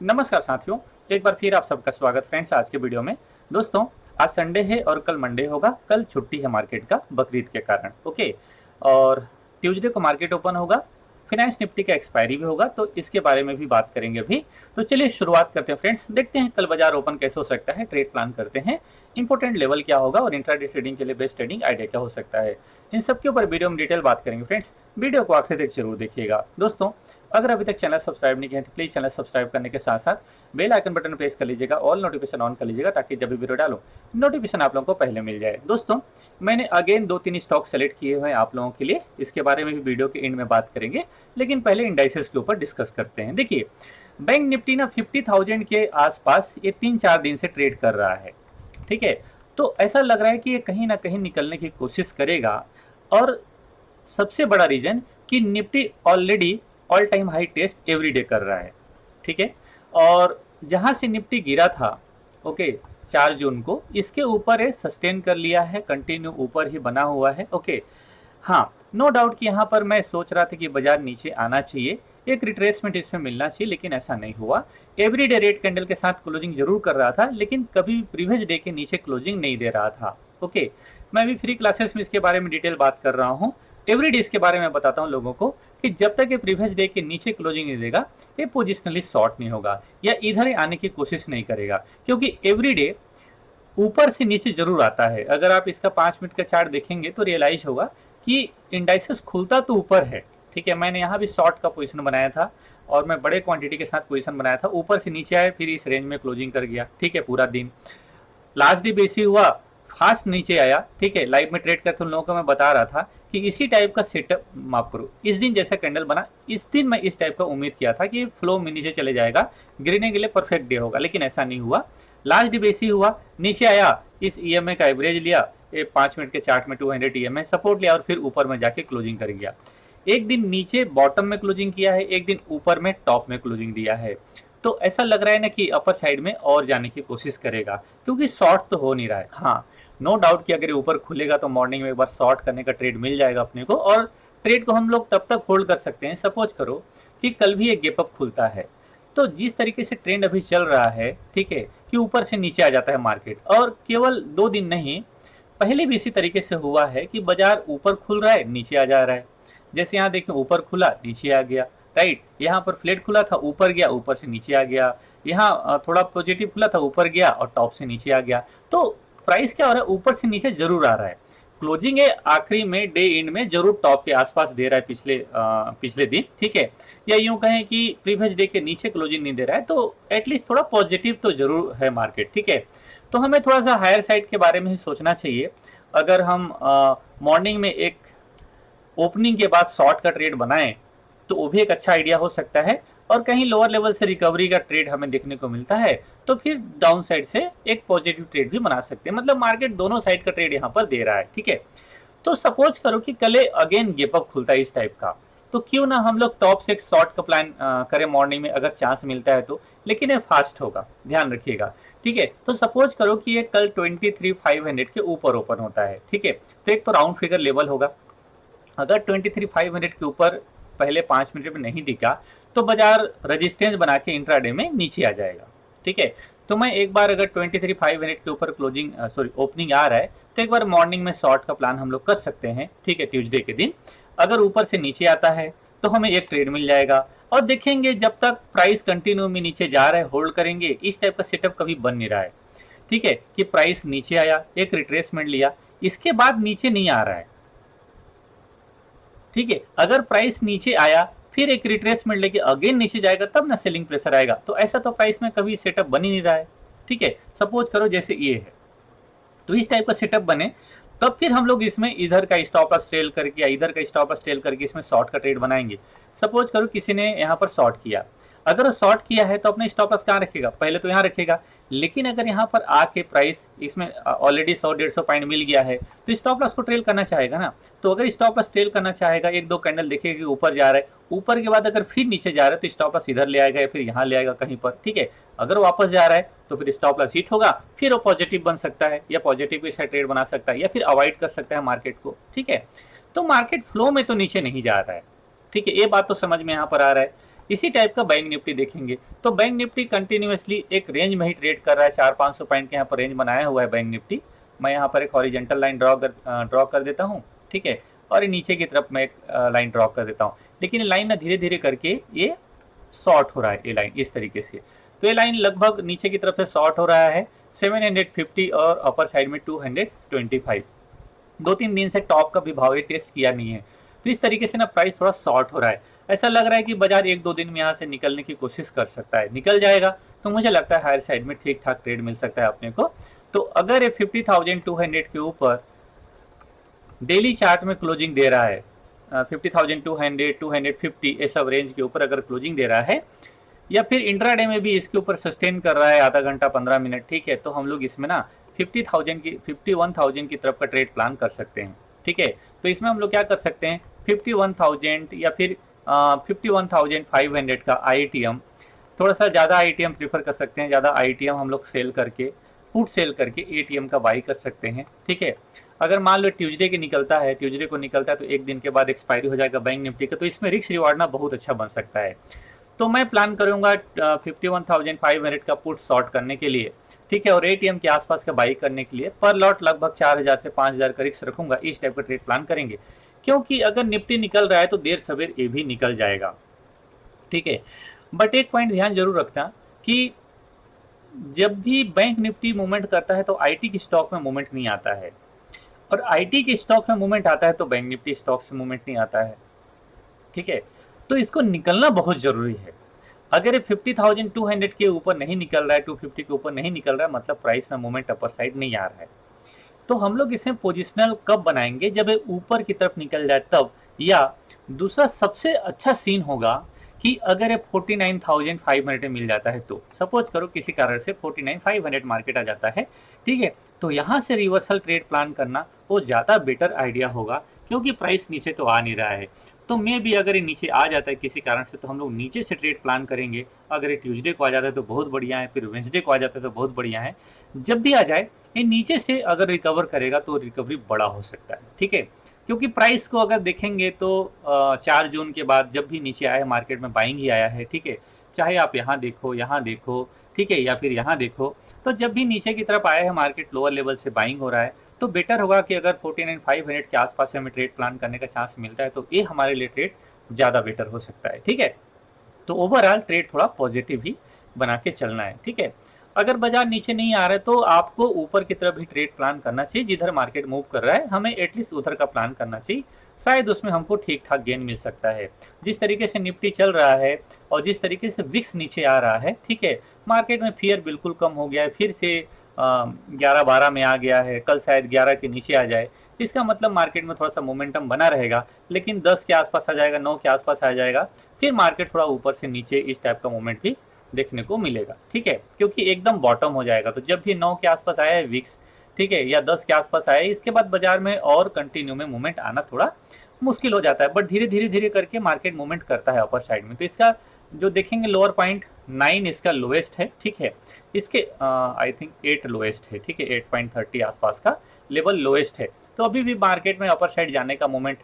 नमस्कार साथियों, एक बार फिर आप सबका स्वागत फ्रेंड्स आज के वीडियो में। दोस्तों, आज संडे है और कल मंडे होगा। कल छुट्टी है मार्केट का बकरीद के कारण, ओके। और ट्यूसडे को मार्केट ओपन होगा। फिनांस निफ्टी का एक्सपायरी भी होगा, तो इसके बारे में भी बात करेंगे अभी। तो चलिए शुरुआत करते हैं फ्रेंड्स। देखते हैं कल बाजार ओपन कैसे हो सकता है, ट्रेड प्लान करते हैं, इंपॉर्टेंट लेवल क्या होगा और इंट्राडे ट्रेडिंग के लिए बेस्ट ट्रेडिंग आइडिया क्या हो सकता है। इन सब के ऊपर वीडियो में डिटेल बात करेंगे फ्रेंड्स। वीडियो को आखिर तक जरूर देखिएगा। दोस्तों, अगर अभी तक चैनल सब्सक्राइब नहीं किया तो प्लीज़ चैनल सब्सक्राइब करने के साथ साथ बेल आइकन बटन प्रेस कर लीजिएगा, ऑल नोटिफिकेशन ऑन कर लीजिएगा, ताकि जब भी वीडियो डालो नोटिफिकेशन आप लोगों को पहले मिल जाए। दोस्तों, मैंने अगेन 2-3 स्टॉक सेलेक्ट किए हुए हैं आप लोगों के लिए, इसके बारे में भी वीडियो के एंड में बात करेंगे, लेकिन पहले इंडाइसेस के ऊपर डिस्कस करते हैं। देखिए, बैंक निफ्टी ना 50,000 के आसपास ये 3-4 दिन से ट्रेड कर रहा है, ठीक है। तो ऐसा लग रहा है कि ये कहीं ना कहीं निकलने की कोशिश करेगा। और सबसे बड़ा रीजन कि Nifty already all time high test everyday कर रहा है, ठीक है। और जहां से निफ्टी गिरा था, ओके, 4 जून को, इसके ऊपर है सस्टेन कर लिया है, कंटिन्यू ऊपर ही बना हुआ है, ओके। हाँ, नो डाउट कि यहाँ पर मैं सोच रहा था कि बाजार नीचे आना चाहिए, एक रिट्रेसमेंट इसमें मिलना चाहिए, लेकिन ऐसा नहीं हुआ। एवरीडे रेड कैंडल के साथ क्लोजिंग जरूर कर रहा था, लेकिन कभी प्रीवियस डे के नीचे क्लोजिंग नहीं दे रहा था, ओके। मैं भी फ्री क्लासेस में इसके बारे में डिटेल बात कर रहा हूँ। एवरी डे इसके बारे में बताता हूँ लोगों को कि जब तक ये प्रीवियस डे के नीचे क्लोजिंग नहीं देगा, ये पोजिशनली शॉर्ट नहीं होगा या इधर आने की कोशिश नहीं करेगा, क्योंकि एवरी डे ऊपर से नीचे जरूर आता है। अगर आप इसका 5 मिनट का चार्ट देखेंगे तो रियलाइज होगा कि इंडाइसेस खुलता तो ऊपर है, ठीक है। मैंने यहाँ भी शॉर्ट का पोजीशन बनाया था और मैं बड़े क्वांटिटी के साथ पोजीशन बनाया था, ऊपर से नीचे आया, फिर इस रेंज में क्लोजिंग कर गया, ठीक है। पूरा दिन लास्ट डे बेसी हुआ, फास्ट नीचे आया, ठीक है। लाइव में ट्रेड करते उन लोगों को मैं बता रहा था कि इसी टाइप का सेटअप माफ करो, इस दिन जैसा कैंडल बना, इस दिन मैं इस टाइप का उम्मीद किया था कि फ्लो में नीचे चले जाएगा, गिरने के लिए परफेक्ट डे होगा, लेकिन ऐसा नहीं हुआ। लास्ट डे बेसी हुआ, नीचे आया, इस ईएमए का एवरेज लिया, ये 5 मिनट के चार्ट में 200 ईएमए सपोर्ट लिया और फिर ऊपर में जाके क्लोजिंग कर गया। एक दिन नीचे बॉटम में क्लोजिंग किया है, एक दिन ऊपर में टॉप में क्लोजिंग दिया है। तो ऐसा लग रहा है ना कि अपर साइड में और जाने की कोशिश करेगा, क्योंकि शॉर्ट तो हो नहीं रहा है। हाँ, नो डाउट कि अगर ऊपर खुलेगा तो मॉर्निंग में एक बार शॉर्ट करने का ट्रेड मिल जाएगा अपने को, और ट्रेड को हम लोग तब तक होल्ड कर सकते हैं। सपोज करो कि कल भी एक गैप अप खुलता है, तो जिस तरीके से ट्रेंड अभी चल रहा है, ठीक है, कि ऊपर से नीचे आ जाता है मार्केट, और केवल 2 दिन नहीं, पहले भी इसी तरीके से हुआ है कि बाजार ऊपर खुल रहा है, नीचे आ जा रहा है। जैसे यहाँ देखिए, ऊपर खुला, नीचे आ गया, राइट। यहाँ पर फ्लैट खुला था, ऊपर गया, ऊपर से नीचे आ गया। यहाँ थोड़ा पॉजिटिव खुला था, ऊपर गया और टॉप से नीचे आ गया। तो प्राइस क्या हो रहा है, ऊपर से नीचे जरूर आ रहा है। क्लोजिंग है आखिरी में, डे एंड में जरूर टॉप के आसपास दे रहा है पिछले दिन, ठीक है। या यूं कहें कि प्रीवियस डे के नीचे क्लोजिंग नहीं दे रहा है, तो एटलीस्ट थोड़ा पॉजिटिव तो जरूर है मार्केट, ठीक है। तो हमें थोड़ा सा हायर साइड के बारे में ही सोचना चाहिए। अगर हम मॉर्निंग में एक ओपनिंग के बाद शॉर्ट का ट्रेड बनाएं तो वो भी एक अच्छा आइडिया हो सकता है, और कहीं लोअर लेवल से रिकवरी का ट्रेड हमें देखने को मिलता है तो फिर डाउन साइड से एक पॉजिटिव ट्रेड भी बना सकते हैं। मतलब मार्केट दोनों साइड का ट्रेड यहाँ पर दे रहा है, ठीक है। तो सपोज करो कि कल अगेन गैप अप खुलता है इस टाइप का, तो क्यों ना हम लोग टॉप से एक शॉर्ट का प्लान करें मॉर्निंग में, अगर चांस मिलता है तो, लेकिन ये फास्ट होगा, ध्यान रखिएगा, ठीक है। तो सपोज करो कि ये कल 23,500 के ऊपर ओपन होता है, ठीक है। तो एक तो राउंड फिगर लेवल होगा, अगर 23,500 के ऊपर पहले 5 मिनट में नहीं टिका तो बाजार रेजिस्टेंस बना के इंट्राडे में नीचे आ जाएगा, ठीक है। तो मैं एक बार अगर 23,500 के ऊपर क्लोजिंग ओपनिंग आ रहा है तो एक बार मॉर्निंग में शॉर्ट का प्लान हम लोग कर सकते हैं, ठीक है, ट्यूसडे के दिन। अगर ऊपर से नीचे आता है तो हमें एक ट्रेड मिल जाएगा, और देखेंगे जब तक प्राइस कंटिन्यू में नीचे जा रहा है होल्ड करेंगे। इस टाइप का सेटअप कभी बन नहीं रहा है, ठीक है, कि प्राइस नीचे आया, एक रिट्रेसमेंट लिया, इसके बाद नीचे नहीं आ रहा है, ठीक है। अगर प्राइस नीचे आया, फिर एक रिट्रेसमेंट लेके अगेन नीचे जाएगा, तब ना सेलिंग प्रेशर आएगा। तो ऐसा तो प्राइस में कभी सेटअप बन ही नहीं रहा है, ठीक है। सपोज करो जैसे ये है, तो इस टाइप का सेटअप बने, तब फिर हम लोग इसमें इधर का स्टॉप लॉस ट्रेल करके या इधर का स्टॉप लॉस ट्रेल करके इसमें शॉर्ट का ट्रेड बनाएंगे। सपोज करो किसी ने यहाँ पर शॉर्ट किया, अगर शॉर्ट किया है तो अपने स्टॉप लॉस कहाँ रखेगा, पहले तो यहाँ रखेगा। लेकिन अगर यहाँ पर आके प्राइस इसमें ऑलरेडी 100-150 पॉइंट मिल गया है तो स्टॉप लॉस को ट्रेल करना चाहेगा ना। तो अगर स्टॉप लॉस ट्रेल करना चाहेगा, एक दो कैंडल देखेगा कि ऊपर जा रहा है, ऊपर के बाद अगर फिर नीचे जा रहा है तो स्टॉप लॉस इधर ले आएगा या फिर यहाँ ले आएगा कहीं पर, ठीक है। अगर वापस जा रहा है तो फिर स्टॉप लॉस हिट होगा, फिर वो पॉजिटिव बन सकता है या पॉजिटिव के साथ ट्रेड बना सकता है या फिर अवॉइड कर सकता है मार्केट को, ठीक है। तो मार्केट फ्लो में तो नीचे नहीं जा रहा है, ठीक है, ये बात तो समझ में यहाँ पर आ रहा है। इसी टाइप का बैंक निफ्टी देखेंगे तो बैंक निफ्टी कंटिन्यूसली एक रेंज में ही ट्रेड कर रहा है। 400-500 पॉइंट के यहाँ पर रेंज बनाया हुआ है बैंक निफ्टी। मैं यहाँ पर एक हॉरिजेंटल लाइन ड्रॉ कर देता हूँ, ठीक है, और नीचे की तरफ मैं एक लाइन ड्रॉ कर देता हूँ। लेकिन लाइन ना धीरे धीरे करके ये शॉर्ट हो रहा है, ये लाइन इस तरीके से। तो ये लाइन लगभग नीचे की तरफ से शॉर्ट हो रहा है 750 और अपर साइड में 225। 2-3 दिन से टॉप का भी भाव ये टेस्ट किया नहीं है, तो इस तरीके से ना प्राइस थोड़ा शॉर्ट हो रहा है। ऐसा लग रहा है कि बाजार 1-2 दिन में यहाँ से निकलने की कोशिश कर सकता है, निकल जाएगा तो मुझे लगता है हायर साइड में ठीक ठाक ट्रेड मिल सकता है अपने को। तो अगर ये 50,200 के ऊपर डेली चार्ट में क्लोजिंग दे रहा है, 50,200, 250 ये सब रेंज के ऊपर अगर क्लोजिंग दे रहा है, या फिर इंट्राडे में भी इसके ऊपर सस्टेन कर रहा है आधा घंटा 15 मिनट, ठीक है, तो हम लोग इसमें ना 51,000 की तरफ का ट्रेड प्लान कर सकते हैं, ठीक है। तो इसमें हम लोग क्या कर सकते हैं, 51,000 या फिर 51,500 का ITM, थोड़ा सा ज़्यादा ITM प्रीफर कर सकते हैं, ज़्यादा ITM हम लोग सेल करके, पुट सेल करके ATM का बाई कर सकते हैं, ठीक है। अगर मान लो ट्यूसडे को निकलता है तो एक दिन के बाद एक्सपायरी हो जाएगा बैंक निफ्टी का, तो इसमें रिस्क रिवार्ड ना बहुत अच्छा बन सकता है। तो मैं प्लान करूंगा 51,500 का पुट शॉर्ट करने के लिए, ठीक है, और ATM के आसपास का बाई करने के लिए पर लॉट लगभग 4,000 से 5,000 का रिस्क रखूंगा। इस टाइप का ट्रेड प्लान करेंगे, क्योंकि अगर निफ्टी निकल रहा है तो देर सवेर ये भी निकल जाएगा, ठीक है। बट एक पॉइंट ध्यान जरूर रखना कि जब भी बैंक निफ्टी मूवमेंट करता है तो IT की स्टॉक में मूवमेंट नहीं आता है, और IT के स्टॉक में मूवमेंट आता है तो बैंक निफ्टी स्टॉक से मूवमेंट नहीं आता है, ठीक है। तो इसको निकलना बहुत जरूरी है। अगर ये 50,200 के ऊपर नहीं निकल रहा है, 250 के ऊपर नहीं निकल रहा है, मतलब प्राइस में मूवमेंट अपर साइड नहीं आ रहा है। तो हम लोग इसे पोजिशनल कब बनाएंगे, जब ये ऊपर की तरफ निकल जाए तब, या दूसरा सबसे अच्छा सीन होगा कि अगर ये 49,500 मिल जाता है तो, सपोज करो किसी कारण से 49,500 मार्केट आ जाता है, ठीक है, तो यहाँ से रिवर्सल ट्रेड प्लान करना वो ज़्यादा बेटर आइडिया होगा, क्योंकि प्राइस नीचे तो आ नहीं रहा है। तो मे भी अगर ये नीचे आ जाता है किसी कारण से तो हम लोग नीचे से ट्रेड प्लान करेंगे। अगर ये ट्यूसडे को आ जाता है तो बहुत बढ़िया है, फिर वेंसडे को आ जाता है तो बहुत बढ़िया है। जब भी आ जाए ये नीचे से अगर रिकवर करेगा तो रिकवरी बड़ा हो सकता है, ठीक है, क्योंकि प्राइस को अगर देखेंगे तो 4 जून के बाद जब भी नीचे आया है मार्केट में बाइंग ही आया है, ठीक है, चाहे आप यहाँ देखो, ठीक है, या फिर यहाँ देखो, तो जब भी नीचे की तरफ आया है मार्केट लोअर लेवल से बाइंग हो रहा है, तो बेटर होगा कि अगर 49,500 के आसपास हमें ट्रेड प्लान करने का चांस मिलता है तो ये हमारे लिए ट्रेड ज़्यादा बेटर हो सकता है, ठीक है। तो ओवरऑल ट्रेड थोड़ा पॉजिटिव ही बना के चलना है, ठीक है। अगर बाजार नीचे नहीं आ रहा है तो आपको ऊपर की तरफ भी ट्रेड प्लान करना चाहिए, जिधर मार्केट मूव कर रहा है हमें एटलीस्ट उधर का प्लान करना चाहिए, शायद उसमें हमको ठीक ठाक गेन मिल सकता है। जिस तरीके से निफ्टी चल रहा है और जिस तरीके से विक्स नीचे आ रहा है, ठीक है, मार्केट में फियर बिल्कुल कम हो गया है, फिर से 11-12 में आ गया है, कल शायद 11 के नीचे आ जाए, इसका मतलब मार्केट में थोड़ा सा मोमेंटम बना रहेगा, लेकिन 10 के आसपास आ जाएगा, 9 के आसपास आ जाएगा, फिर मार्केट थोड़ा ऊपर से नीचे इस टाइप का मूवमेंट भी देखने को मिलेगा, ठीक है, क्योंकि एकदम बॉटम हो जाएगा। तो जब भी 9 के आसपास आया है विक्स, ठीक है, या 10 के आसपास आया है, इसके बाद बाजार में और कंटिन्यू में मूवमेंट आना थोड़ा मुश्किल हो जाता है, बट धीरे धीरे करके मार्केट मूवमेंट करता है अपर साइड में। तो इसका जो देखेंगे लोअर पॉइंट 9 इसका लोएस्ट है, ठीक है, इसके आई थिंक 8 लोएस्ट है, ठीक है, 8.30 आसपास का लेवल लोएस्ट है। तो अभी भी मार्केट में अपर साइड जाने का मोमेंट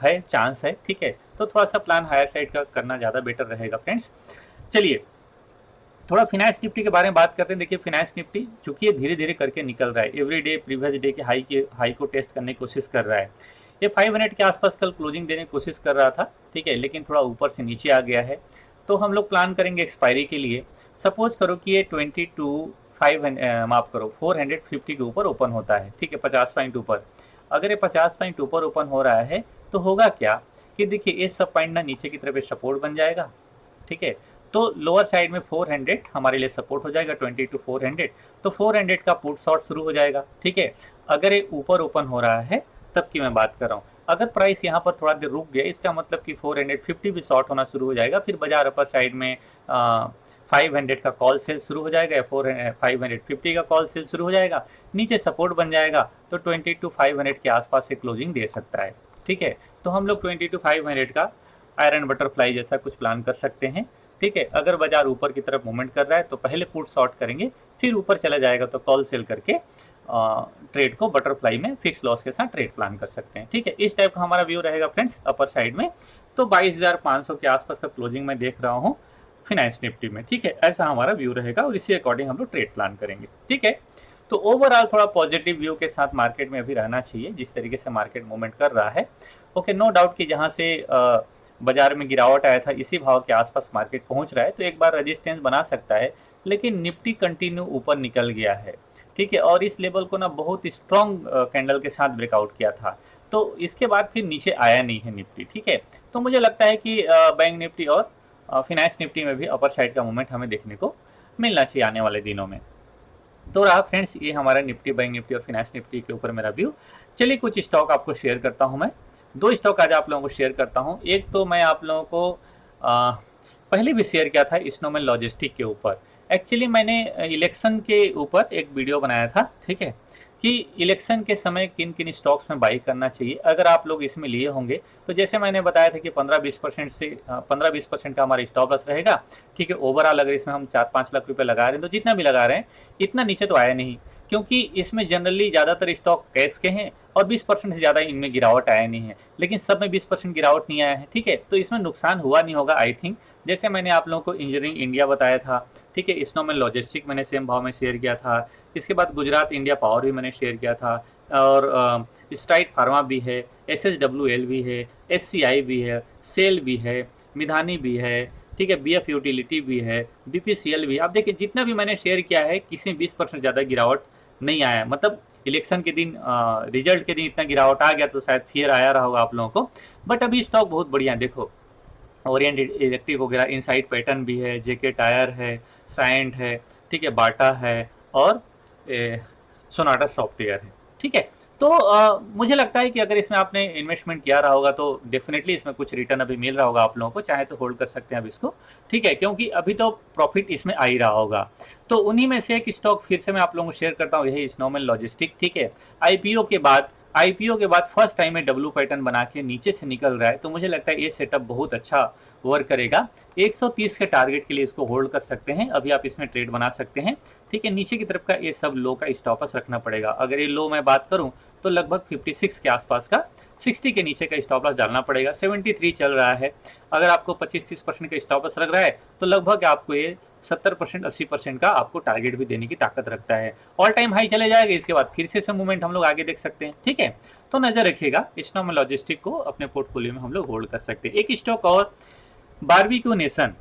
है, चांस है, ठीक है, तो थोड़ा सा प्लान हायर साइड का करना ज़्यादा बेटर रहेगा फ्रेंड्स। चलिए थोड़ा फिनांस निफ्टी के बारे में बात करते हैं। देखिए फिनांस निफ्टी चूंकि ये धीरे धीरे करके निकल रहा है, एवरी डे प्रीवियस डे के हाई को टेस्ट करने की कोशिश कर रहा है। ये 500 के आसपास कल क्लोजिंग देने की कोशिश कर रहा था, ठीक है, लेकिन थोड़ा ऊपर से नीचे आ गया है। तो हम लोग प्लान करेंगे एक्सपायरी के लिए। सपोज करो कि ये 450 के ऊपर ओपन होता है, ठीक है, 50 पॉइंट ऊपर। अगर ये 50 पॉइंट ऊपर ओपन हो रहा है तो होगा क्या कि देखिए ये सब पॉइंट ना नीचे की तरफ सपोर्ट बन जाएगा, ठीक है, तो लोअर साइड में 400 हमारे लिए सपोर्ट हो जाएगा, 22,400, तो 400 का पुट शॉर्ट शुरू हो जाएगा, ठीक है। अगर ये ऊपर ओपन हो रहा है तब की मैं बात कर रहा हूँ। अगर प्राइस यहाँ पर थोड़ा देर रुक गया, इसका मतलब कि 450 भी शॉर्ट होना शुरू हो जाएगा, फिर बाजार अपर साइड में 500 का कॉल सेल शुरू हो जाएगा या 550 का कॉल सेल शुरू हो जाएगा, नीचे सपोर्ट बन जाएगा, तो 22,500 के आसपास से क्लोजिंग दे सकता है, ठीक है। तो हम लोग 22,500 का आयरन बटरफ्लाई जैसा कुछ प्लान कर सकते हैं, ठीक है। अगर बाजार ऊपर की तरफ मूवमेंट कर रहा है तो पहले पुट शॉर्ट करेंगे, फिर ऊपर चला जाएगा तो कॉल सेल करके ट्रेड को बटरफ्लाई में फिक्स लॉस के साथ ट्रेड प्लान कर सकते हैं, ठीक है। इस टाइप का हमारा व्यू रहेगा फ्रेंड्स अपर साइड में। तो 22,500 के आसपास का क्लोजिंग मैं देख रहा हूँ फिनांस निफ्टी में। ठीक है, ऐसा हमारा व्यू रहेगा और इसी अकॉर्डिंग हम लोग ट्रेड प्लान करेंगे। ठीक है, तो ओवरऑल थोड़ा पॉजिटिव व्यू के साथ मार्केट में अभी रहना चाहिए, जिस तरीके से मार्केट मूवमेंट कर रहा है। ओके, नो डाउट कि जहाँ से बाजार में गिरावट आया था इसी भाव के आसपास मार्केट पहुंच रहा है, तो एक बार रेजिस्टेंस बना सकता है, लेकिन निफ्टी कंटिन्यू ऊपर निकल गया है। ठीक है, और इस लेवल को ना बहुत स्ट्रॉन्ग कैंडल के साथ ब्रेकआउट किया था, तो इसके बाद फिर नीचे आया नहीं है निफ्टी। ठीक है, तो मुझे लगता है कि बैंक निफ्टी और फिनांस निफ्टी में भी अपर साइड का मूवमेंट हमें देखने को मिलना चाहिए आने वाले दिनों में। तो रहा फ्रेंड्स ये हमारा निफ्टी, बैंक निफ्टी और फिनांस निफ्टी के ऊपर मेरा व्यू। चलिए कुछ स्टॉक आपको शेयर करता हूँ मैं। 2 स्टॉक आज आप लोगों को शेयर करता हूँ। एक तो मैं आप लोगों को पहले भी शेयर किया था स्नोमैन लॉजिस्टिक के ऊपर। एक्चुअली मैंने इलेक्शन के ऊपर एक वीडियो बनाया था, ठीक है, कि इलेक्शन के समय किन किन स्टॉक्स में बाई करना चाहिए। अगर आप लोग इसमें लिए होंगे तो जैसे मैंने बताया था कि 15-20% से 15-20% का हमारा स्टॉप लॉस रहेगा। ठीक है, ओवरऑल अगर इसमें हम 4-5 लाख रुपए लगा रहे हैं तो जितना भी लगा रहे हैं इतना नीचे तो आया नहीं, क्योंकि इसमें जनरली ज़्यादातर स्टॉक कैश के हैं और 20% से ज़्यादा इनमें गिरावट आया नहीं है, लेकिन सब में 20% गिरावट नहीं आया है। ठीक है, तो इसमें नुकसान हुआ नहीं होगा आई थिंक। जैसे मैंने आप लोगों को इंजीनियरिंग इंडिया बताया था, ठीक है, स्नोमैन लॉजिस्टिक मैंने सेम भाव में शेयर किया था। इसके बाद गुजरात इंडिया पावर भी मैंने शेयर किया था, और स्ट्राइट फार्मा भी है, SHWL भी है, SCI भी है, सेल भी है, मिधानी भी है, ठीक है, BF यूटिलिटी भी है, BPCL भी। आप देखिए जितना भी मैंने शेयर किया है किसी में 20% ज़्यादा गिरावट नहीं आया। मतलब इलेक्शन के दिन, रिजल्ट के दिन इतना गिरावट आ गया तो शायद फियर आया रहा होगा आप लोगों को, बट अभी स्टॉक बहुत बढ़िया। देखो ओरिएंट इलेक्ट्रिक वगैरह, इनसाइड पैटर्न भी है, JK टायर है, साइंट है, ठीक है, बाटा है, और सोनाटा सॉफ्टवेयर है। ठीक है, तो मुझे लगता है कि अगर इसमें आपने इन्वेस्टमेंट किया रहा होगा तो डेफिनेटली इसमें कुछ रिटर्न अभी मिल रहा होगा आप लोगों को, चाहे तो होल्ड कर सकते हैं अब इसको। ठीक है, क्योंकि अभी तो प्रॉफिट इसमें आ ही रहा होगा। तो उन्हीं में से एक स्टॉक फिर से मैं आप लोगों को शेयर करता हूँ, यही स्नोमैन लॉजिस्टिक। ठीक है, आईपीओ के बाद फर्स्ट टाइम में डब्ल्यू पैटर्न बना के नीचे से निकल रहा है, तो मुझे लगता है ये सेटअप बहुत अच्छा वर्क करेगा। 130 के टारगेट के लिए इसको होल्ड कर सकते हैं, अभी आप इसमें ट्रेड बना सकते हैं। ठीक है, नीचे की तरफ का ये सब लो का स्टॉपस रखना पड़ेगा। अगर ये लो मैं बात करूं तो लगभग 56 के आसपास का, 60 के नीचे का स्टॉप लॉस डालना पड़ेगा। 73 चल रहा है, अगर आपको 25-30% का स्टॉप लॉस लग रहा है तो लगभग आपको ये 70% 80% का आपको टारगेट भी देने की ताकत रखता है। ऑल टाइम हाई चले जाएगा, इसके बाद फिर से इसमें मूवमेंट हम लोग आगे देख सकते हैं। ठीक है, तो नजर रखिएगा, स्नोमैन लॉजिस्टिक को अपने पोर्टफोलियो में हम लोग होल्ड कर सकते हैं। एक स्टॉक और बारबेक्यू नेशन,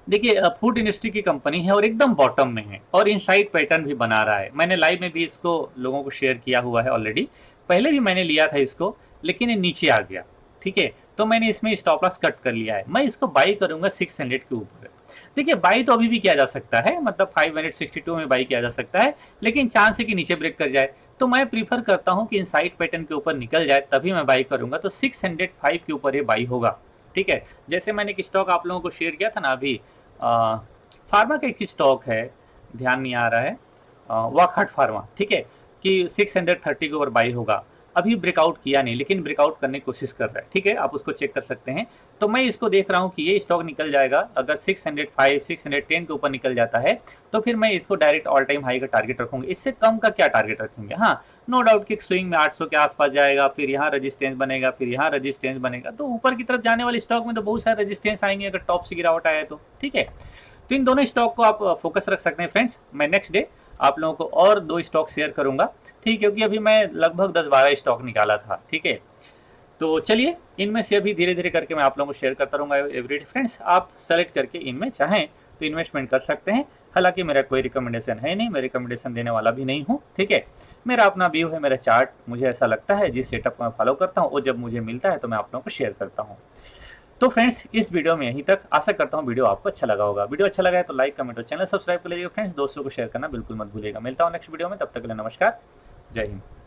देखिए फूड इंडस्ट्री की कंपनी है और एकदम बॉटम में है और इनसाइड पैटर्न भी बना रहा है। मैंने लाइव में भी इसको लोगों को शेयर किया हुआ है ऑलरेडी, पहले भी मैंने लिया था इसको, लेकिन ये नीचे आ गया। ठीक है, तो मैंने इसमें स्टॉप लॉस कट कर लिया है। मैं इसको बाई करूंगा 600 के ऊपर। देखिए बाई तो अभी भी किया जा सकता है, मतलब 562 में बाई किया जा सकता है, लेकिन चांस है कि नीचे ब्रेक कर जाए, तो मैं प्रीफर करता हूं कि इनसाइड पैटर्न के ऊपर निकल जाए तभी मैं बाई करूंगा। तो 605 के ऊपर ये बाई होगा। ठीक है, जैसे मैंने एक स्टॉक आप लोगों को शेयर किया था ना अभी, फार्मा का एक स्टॉक है, ध्यान नहीं आ रहा है, वॉकहार्ट फार्मा। ठीक है, कि 630 के ऊपर बाई होगा। अभी ब्रेकआउट किया नहीं, लेकिन ब्रेकआउट करने की कोशिश कर रहा है। ठीक है, आप उसको चेक कर सकते हैं। तो मैं इसको देख रहा हूँ कि ये स्टॉक निकल जाएगा। अगर 605 610 के ऊपर निकल जाता है तो फिर मैं इसको डायरेक्ट ऑल टाइम हाई का टारगेट रखूंगा। इससे कम का क्या टारगेट रखेंगे? हाँ, नो डाउट कि स्विंग में 800 के आसपास जाएगा, फिर यहाँ रजिस्टेंस बनेगा, फिर यहाँ रजिस्टेंस बनेगा। तो ऊपर की तरफ जाने वाले स्टॉक में तो बहुत सारे रजिस्टेंस आएंगे अगर टॉप से गिरावट आया तो। ठीक है, तो इन दोनों स्टॉक को आप फोकस रख सकते हैं फ्रेंड्स। मैं नेक्स्ट डे आप लोगों को और 2 स्टॉक शेयर करूंगा। ठीक, क्योंकि अभी मैं लगभग 10-12 स्टॉक निकाला था। ठीक है, तो चलिए इनमें से अभी धीरे धीरे करके मैं आप लोगों को शेयर करता रहूँगा एवरीडे फ्रेंड्स। आप सेलेक्ट करके इनमें चाहें तो इन्वेस्टमेंट कर सकते हैं। हालांकि मेरा कोई रिकमेंडेशन है नहीं, मैं रिकमेंडेशन देने वाला भी नहीं हूँ। ठीक है, मेरा अपना व्यू है, मेरा चार्ट, मुझे ऐसा लगता है जिस सेटअप को मैं फॉलो करता हूँ वो जब मुझे मिलता है तो मैं आप लोगों को शेयर करता हूँ। तो फ्रेंड्स इस वीडियो में यहीं तक। आशा करता हूँ वीडियो आपको अच्छा लगा होगा। वीडियो अच्छा लगा है तो लाइक, कमेंट और चैनल सब्सक्राइब कर लीजिएगा फ्रेंड्स। दोस्तों को शेयर करना बिल्कुल मत भूलिएगा। मिलता हूँ नेक्स्ट वीडियो में, तब तक के लिए नमस्कार, जय हिंद।